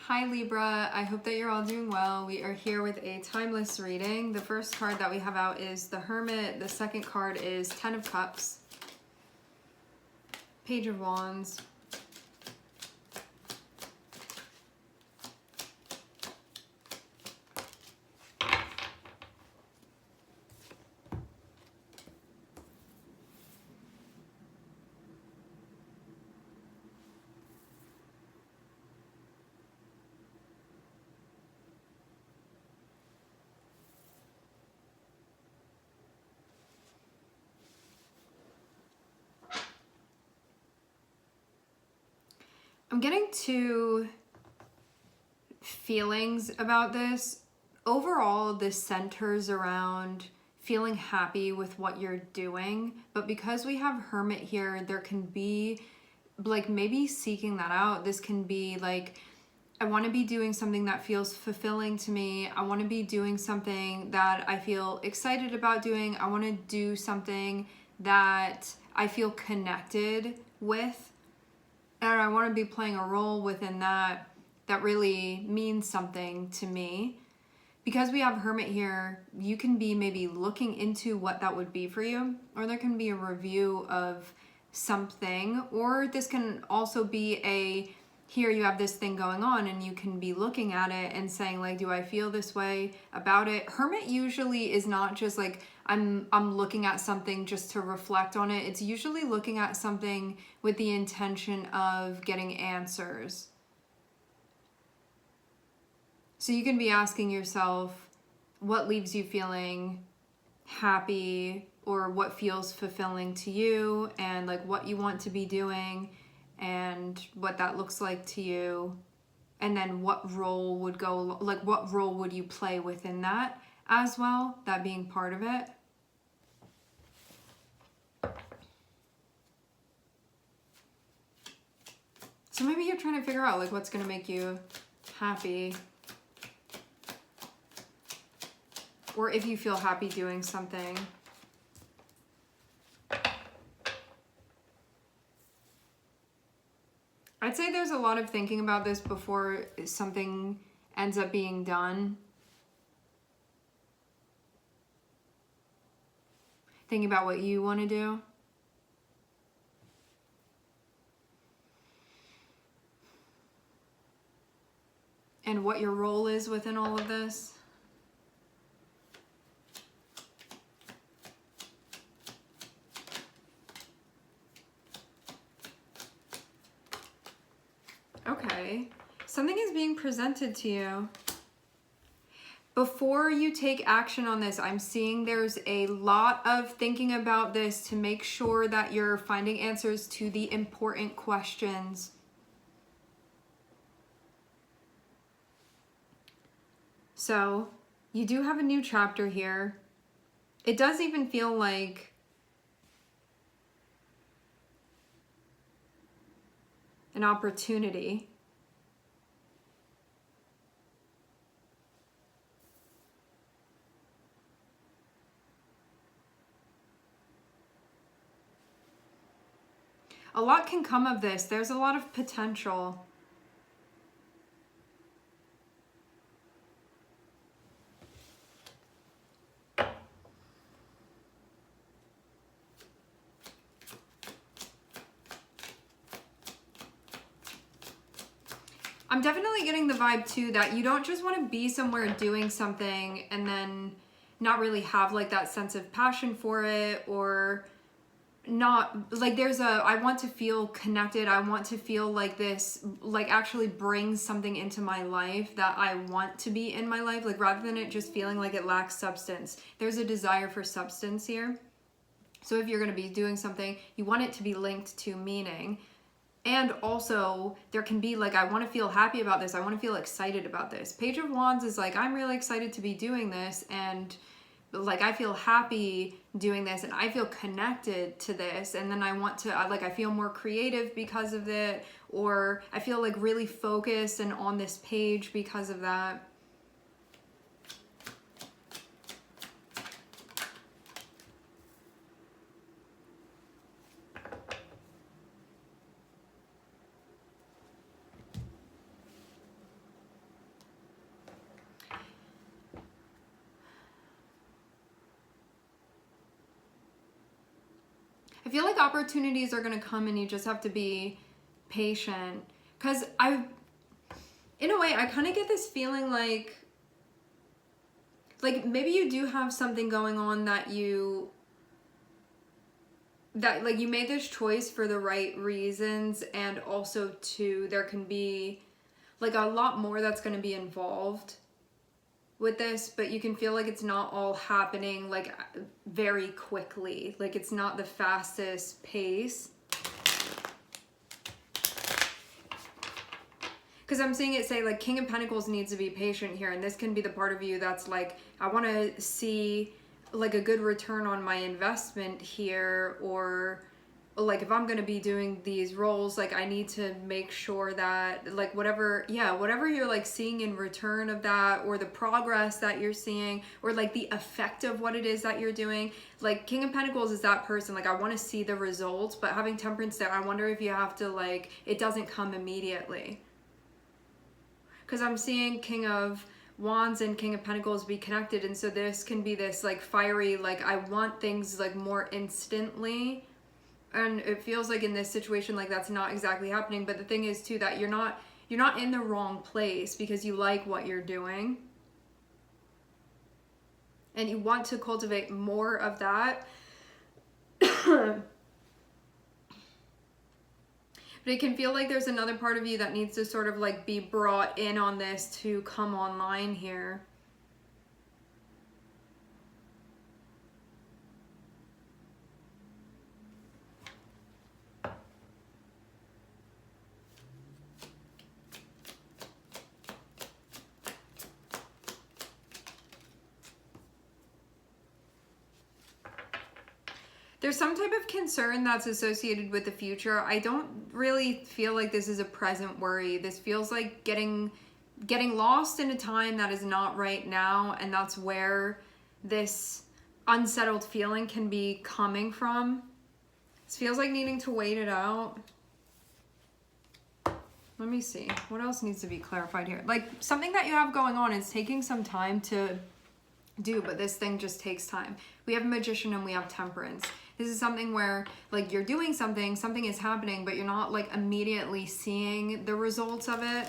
Hi Libra, I hope that you're all doing well. We are here with a timeless reading. The first card that we have out is the Hermit. The second card is Ten of Cups, Page of Wands, I'm getting two feelings about this. Overall, this centers around feeling happy with what you're doing, but because we have Hermit here, there can be like maybe seeking that out. This can be like, I want to be doing something that feels fulfilling to me. I want to be doing something that I feel excited about doing. I want to do something that I feel connected with. And I want to be playing a role within that really means something to me. Because we have Hermit here, you can be maybe looking into what that would be for you, or there can be a review of something, or this can also be a, here you have this thing going on and you can be looking at it and saying like, do I feel this way about it? Hermit usually is not just like, I'm looking at something just to reflect on it. It's usually looking at something with the intention of getting answers. So you can be asking yourself what leaves you feeling happy or what feels fulfilling to you, and like what you want to be doing and what that looks like to you. And then what role would go, like what role would you play within that as well, that being part of it. So maybe you're trying to figure out like what's going to make you happy, or if you feel happy doing something. I'd say there's a lot of thinking about this before something ends up being done. Thinking about what you want to do. And what your role is within all of this. Okay, something is being presented to you. Before you take action on this, I'm seeing there's a lot of thinking about this to make sure that you're finding answers to the important questions. So, you do have a new chapter here. It does even feel like an opportunity. A lot can come of this. There's a lot of potential. I'm definitely getting the vibe too that you don't just want to be somewhere doing something and then not really have like that sense of passion for it, or not like there's a, I want to feel connected. I want to feel like this like actually brings something into my life that I want to be in my life, like rather than it just feeling like it lacks substance. There's a desire for substance here. So if you're going to be doing something, you want it to be linked to meaning. And also, there can be like, I want to feel happy about this. I want to feel excited about this. Page of Wands is like, I'm really excited to be doing this. And like, I feel happy doing this. And I feel connected to this. And then I want to, like, I feel more creative because of it. Or I feel like really focused and on this page because of that. I feel like opportunities are going to come and you just have to be patient. Because in a way, I kind of get this feeling like maybe you do have something going on that like you made this choice for the right reasons, and also too, there can be like a lot more that's going to be involved with this, but you can feel like it's not all happening like very quickly. Like it's not the fastest pace. Because I'm seeing it say like King of Pentacles needs to be patient here, and this can be the part of you that's like, I want to see like a good return on my investment here, or like if I'm going to be doing these roles, like I need to make sure that like whatever you're like seeing in return of that, or the progress that you're seeing, or like the effect of what it is that you're doing. Like King of Pentacles is that person, like I want to see the results, but having Temperance there, I wonder if you have to like, it doesn't come immediately. Because I'm seeing King of Wands and King of Pentacles be connected, and so this can be this like fiery, like I want things like more instantly, and it feels like in this situation like that's not exactly happening. But the thing is too that you're not in the wrong place, because you like what you're doing and you want to cultivate more of that. But it can feel like there's another part of you that needs to sort of like be brought in on this to come online here. There's some type of concern that's associated with the future. I don't really feel like this is a present worry. This feels like getting lost in a time that is not right now, and that's where this unsettled feeling can be coming from. This feels like needing to wait it out. Let me see. What else needs to be clarified here? Like something that you have going on is taking some time to do, but this thing just takes time. We have Magician and we have Temperance. This is something where like you're doing something is happening, but you're not like immediately seeing the results of it.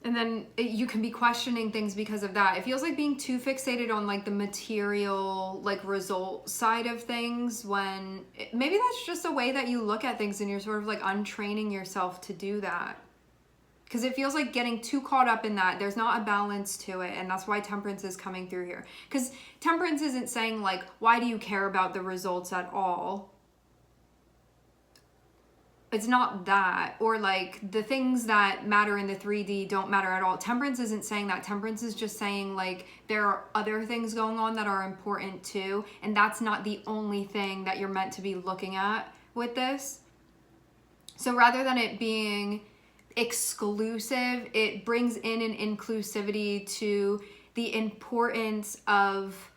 And then you can be questioning things because of that. It feels like being too fixated on like the material, like result side of things, when maybe that's just a way that you look at things and you're sort of like untraining yourself to do that. Because it feels like getting too caught up in that. There's not a balance to it. And that's why Temperance is coming through here. Because Temperance isn't saying like, why do you care about the results at all? It's not that. Or like the things that matter in the 3D don't matter at all. Temperance isn't saying that. Temperance is just saying like there are other things going on that are important too. And that's not the only thing that you're meant to be looking at with this. So rather than it being exclusive, it brings in an inclusivity to the importance of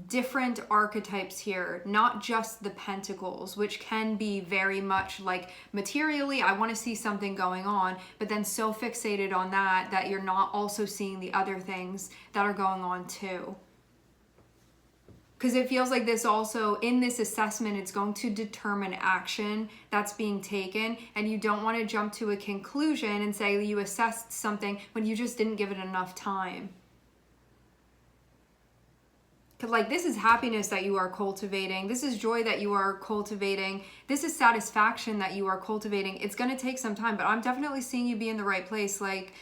different archetypes here, not just the pentacles, which can be very much like materially, I want to see something going on, but then so fixated on that you're not also seeing the other things that are going on too. Because it feels like this also, in this assessment, it's going to determine action that's being taken, and you don't want to jump to a conclusion and say you assessed something when you just didn't give it enough time. Because like this is happiness that you are cultivating. This is joy that you are cultivating. This is satisfaction that you are cultivating. It's going to take some time, but I'm definitely seeing you be in the right place. Like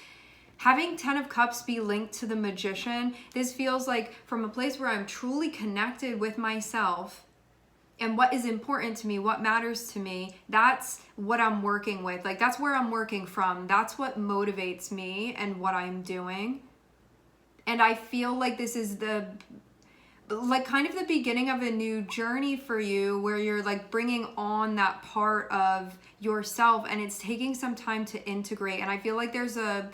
having 10 of Cups be linked to the Magician, this feels like from a place where I'm truly connected with myself and what is important to me, what matters to me. That's what I'm working with. Like that's where I'm working from. That's what motivates me and what I'm doing. And I feel like this is like kind of the beginning of a new journey for you, where you're like bringing on that part of yourself, and it's taking some time to integrate. And I feel like there's a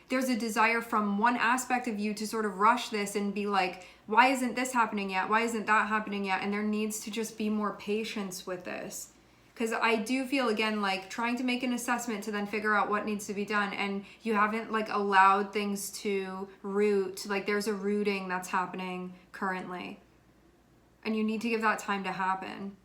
desire from one aspect of you to sort of rush this and be like, why isn't this happening yet? Why isn't that happening yet? And there needs to just be more patience with this. Because I do feel, again, like trying to make an assessment to then figure out what needs to be done, and you haven't like allowed things to root. Like there's a rooting that's happening currently, and you need to give that time to happen.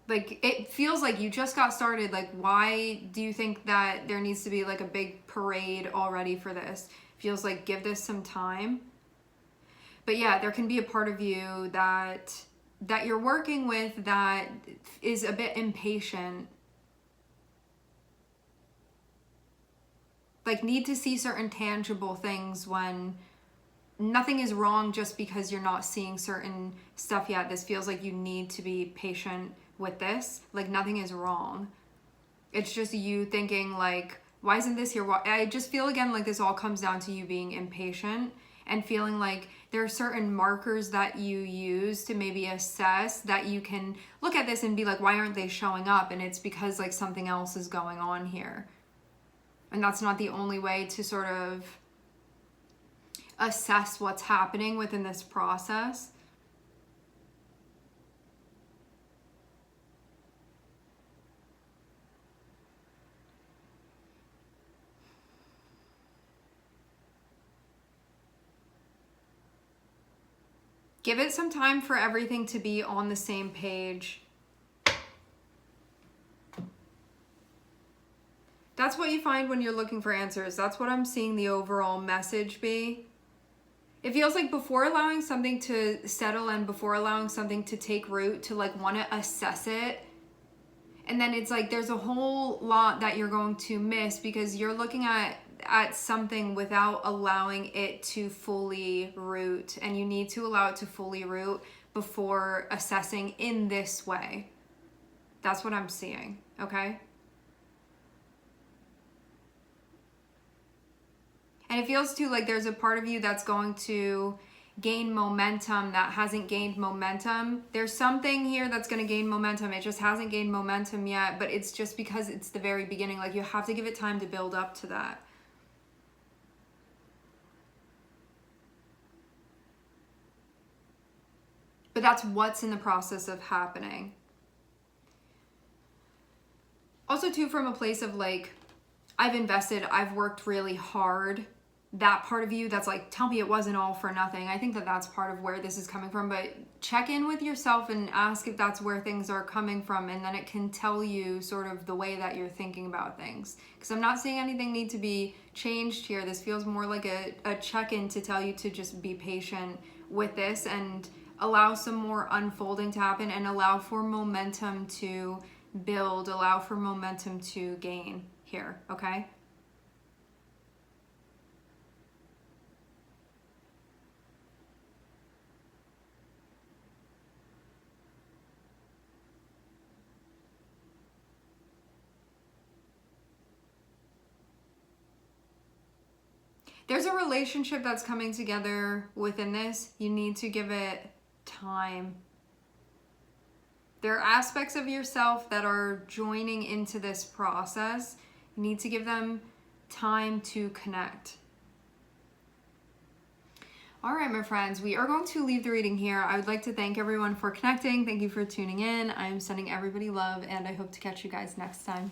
Like it feels like you just got started. Like why do you think that there needs to be like a big parade already for this? Feels like give this some time. But yeah, there can be a part of you that you're working with that is a bit impatient. Like need to see certain tangible things when nothing is wrong just because you're not seeing certain stuff yet. This feels like you need to be patient with this. Like nothing is wrong. It's just you thinking like, why isn't this here? I just feel again like this all comes down to you being impatient and feeling like there are certain markers that you use to maybe assess that you can look at this and be like, why aren't they showing up? And it's because like something else is going on here. And that's not the only way to sort of assess what's happening within this process. Give it some time for everything to be on the same page. That's what you find when you're looking for answers. That's what I'm seeing the overall message be. It feels like before allowing something to settle and before allowing something to take root, to like want to assess it. And then it's like there's a whole lot that you're going to miss because you're looking at something without allowing it to fully root, and you need to allow it to fully root before assessing in this way. That's what I'm seeing, okay? And it feels too like there's a part of you that's going to gain momentum that hasn't gained momentum. There's something here that's going to gain momentum. It just hasn't gained momentum yet, but it's just because it's the very beginning. Like you have to give it time to build up to that. But that's what's in the process of happening. Also too, from a place of like, I've invested, I've worked really hard. That part of you that's like, tell me it wasn't all for nothing. I think that that's part of where this is coming from, but check in with yourself and ask if that's where things are coming from, and then it can tell you sort of the way that you're thinking about things. Because I'm not seeing anything need to be changed here. This feels more like a check-in to tell you to just be patient with this and allow some more unfolding to happen and allow for momentum to build, allow for momentum to gain here, okay? There's a relationship that's coming together within this. You need to give it time. There are aspects of yourself that are joining into this process. You need to give them time to connect. All right, my friends, we are going to leave the reading here. I would like to thank everyone for connecting. Thank you for tuning in. I am sending everybody love, and I hope to catch you guys next time.